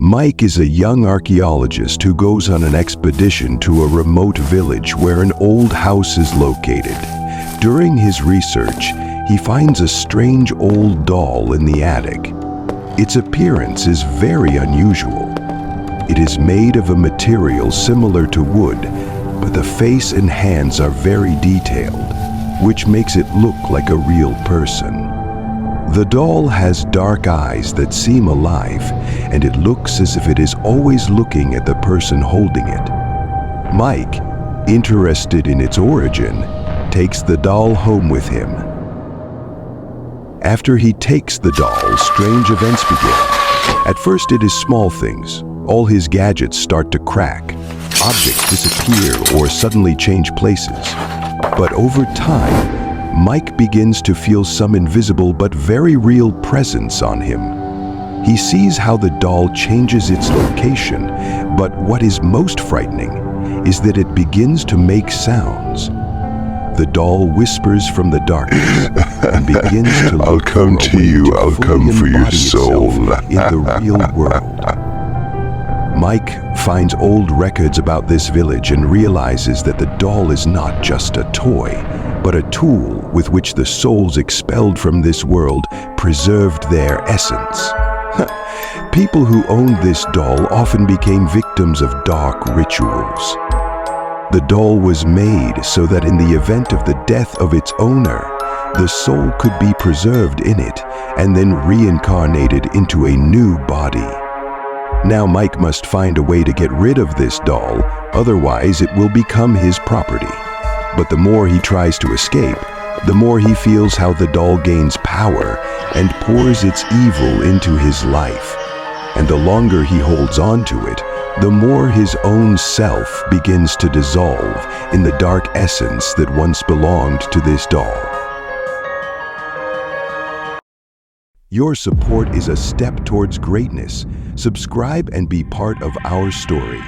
Mike is a young archaeologist who goes on an expedition to a remote village where an old house is located. During his research, he finds a strange old doll in the attic. Its appearance is very unusual. It is made of a material similar to wood, but the face and hands are very detailed, which makes it look like a real person. The doll has dark eyes that seem alive, and it looks as if it is always looking at the person holding it. Mike, interested in its origin, takes the doll home with him. After he takes the doll, strange events begin. At first it is small things. All his gadgets start to crack. Objects disappear or suddenly change places. But over time, Mike begins to feel some invisible but very real presence on him. He sees how the doll changes its location, but what is most frightening is that it begins to make sounds. The doll whispers from the darkness and begins to look I'll come to you, I'll come for your soul. In the real world. Mike finds old records about this village and realizes that the doll is not just a toy, but a tool with which the souls expelled from this world preserved their essence. People who owned this doll often became victims of dark rituals. The doll was made so that in the event of the death of its owner, the soul could be preserved in it and then reincarnated into a new body. Now Mike must find a way to get rid of this doll, otherwise it will become his property. But the more he tries to escape, the more he feels how the doll gains power and pours its evil into his life. And the longer he holds on to it, the more his own self begins to dissolve in the dark essence that once belonged to this doll. Your support is a step towards greatness. Subscribe and be part of our story.